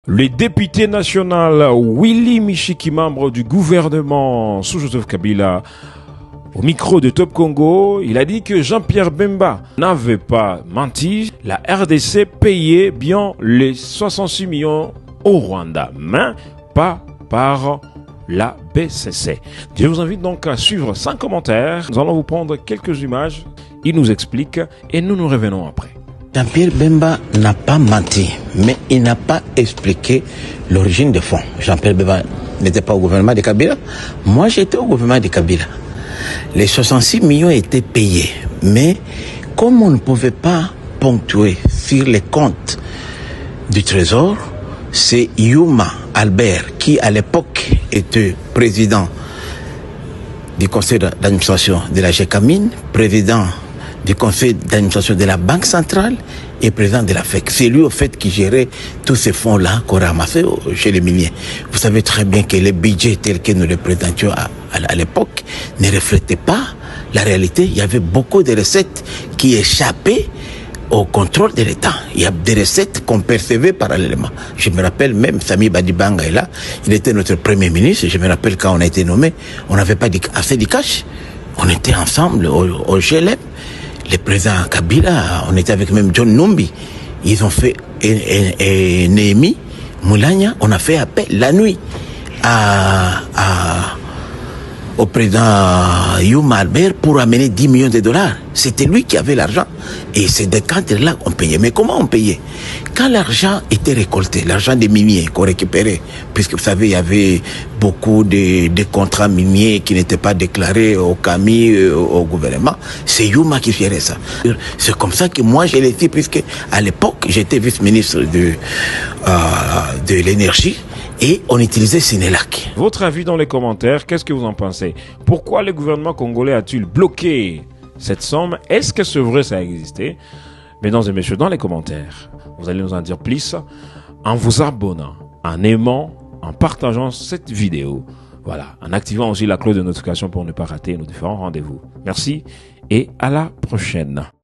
Le député national Willy Michiki, membre du gouvernement sous Joseph Kabila, au micro de Top Congo, il a dit que Jean-Pierre Bemba n'avait pas menti. La RDC payait bien les 66 millions au Rwanda, mais pas par la BCC. Je vous invite donc à suivre sans commentaire. Nous allons vous prendre quelques images. Il nous explique et nous nous revenons après. Jean-Pierre Bemba n'a pas menti, mais il n'a pas expliqué l'origine des fonds. Jean-Pierre Bemba n'était pas au gouvernement de Kabila. Moi, j'étais au gouvernement de Kabila. Les 66 millions étaient payés, mais comme on ne pouvait pas ponctuer sur les comptes du Trésor, c'est Yuma Albert, qui à l'époque était président du conseil d'administration de la GECAMINE, président du conseil d'administration de la Banque centrale et président de la FEC. C'est lui, au fait, qui gérait tous ces fonds-là qu'on ramassait chez les miniers. Vous savez très bien que les budgets tels que nous les présentions à l'époque ne reflétaient pas la réalité. Il y avait beaucoup de recettes qui échappaient au contrôle de l'État. Il y a des recettes qu'on percevait parallèlement. Je me rappelle même, Sami Badibanga est là, il était notre premier ministre. Je me rappelle quand on a été nommé, on n'avait pas assez de cash. On était ensemble au GLM. Le président Kabila, on était avec même John Numbi. Ils ont fait et Néhémie Moulania, on a fait appel la nuit au président Yuma Albert pour amener 10 millions de dollars. C'était lui qui avait l'argent. Et c'est des cadres-là qu'on payait. Mais comment on payait? Quand l'argent était récolté, l'argent des miniers qu'on récupérait, puisque vous savez, il y avait beaucoup de contrats miniers qui n'étaient pas déclarés au CAMI, au gouvernement, c'est Yuma qui gérait ça. C'est comme ça que moi, je l'ai dit, puisque à l'époque, j'étais vice-ministre de l'énergie. Et on utilisait Sénélac. Votre avis dans les commentaires, qu'est-ce que vous en pensez? Pourquoi le gouvernement congolais a-t-il bloqué cette somme? Est-ce que c'est vrai ça a existé? Mesdames et messieurs, dans les commentaires, vous allez nous en dire plus en vous abonnant, en aimant, en partageant cette vidéo. Voilà, en activant aussi la cloche de notification pour ne pas rater nos différents rendez-vous. Merci et à la prochaine.